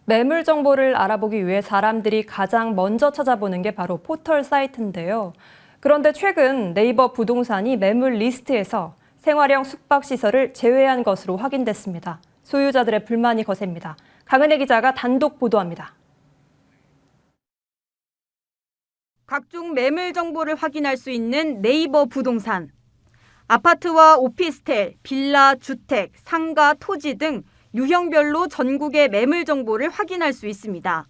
매물 정보를 알아보기 위해 사람들이 가장 먼저 찾아보는 게 바로 포털 사이트인데요. 그런데 최근 네이버 부동산이 매물 리스트에서 생활형 숙박시설을 제외한 것으로 확인됐습니다. 소유자들의 불만이 거셉니다. 강은혜 기자가 단독 보도합니다. 각종 매물 정보를 확인할 수 있는 네이버 부동산. 아파트와 오피스텔, 빌라, 주택, 상가, 토지 등 유형별로 전국의 매물 정보를 확인할 수 있습니다.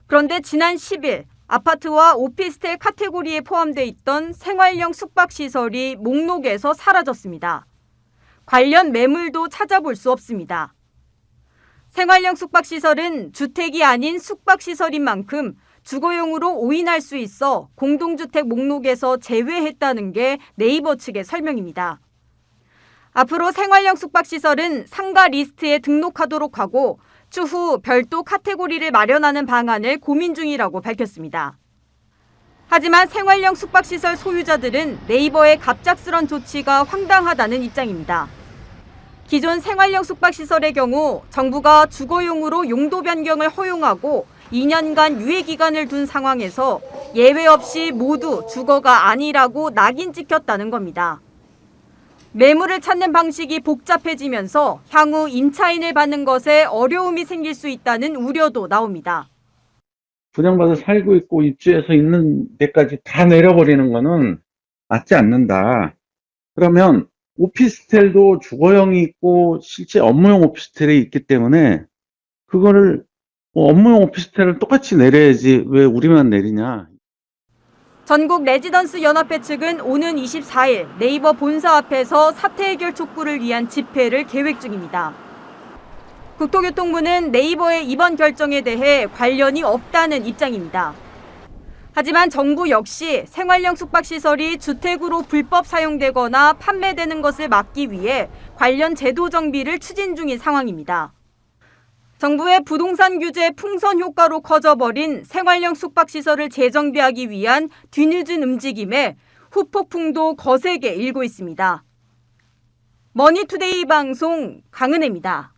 그런데 지난 10일 아파트와 오피스텔 카테고리에 포함돼 있던 생활형 숙박시설이 목록에서 사라졌습니다. 관련 매물도 찾아볼 수 없습니다. 생활형 숙박시설은 주택이 아닌 숙박시설인 만큼 주거용으로 오인할 수 있어 공동주택 목록에서 제외했다는 게 네이버 측의 설명입니다. 앞으로 생활형 숙박시설은 상가 리스트에 등록하도록 하고 추후 별도 카테고리를 마련하는 방안을 고민 중이라고 밝혔습니다. 하지만 생활형 숙박시설 소유자들은 네이버의 갑작스런 조치가 황당하다는 입장입니다. 기존 생활형 숙박시설의 경우 정부가 주거용으로 용도 변경을 허용하고 2년간 유예기간을 둔 상황에서 예외 없이 모두 주거가 아니라고 낙인 찍혔다는 겁니다. 매물을 찾는 방식이 복잡해지면서 향후 임차인을 받는 것에 어려움이 생길 수 있다는 우려도 나옵니다. 분양받아 살고 있고 입주해서 있는 데까지 다 내려버리는 거는 맞지 않는다. 그러면 오피스텔도 주거형이 있고 실제 업무용 오피스텔이 있기 때문에 그거를 업무용 오피스텔을 똑같이 내려야지 왜 우리만 내리냐. 전국 레지던스 연합회 측은 오는 24일 네이버 본사 앞에서 사태 해결 촉구를 위한 집회를 계획 중입니다. 국토교통부는 네이버의 이번 결정에 대해 관련이 없다는 입장입니다. 하지만 정부 역시 생활형 숙박시설이 주택으로 불법 사용되거나 판매되는 것을 막기 위해 관련 제도 정비를 추진 중인 상황입니다. 정부의 부동산 규제 풍선 효과로 커져버린 생활형 숙박시설을 재정비하기 위한 뒤늦은 움직임에 후폭풍도 거세게 일고 있습니다. 머니투데이 방송 강은혜입니다.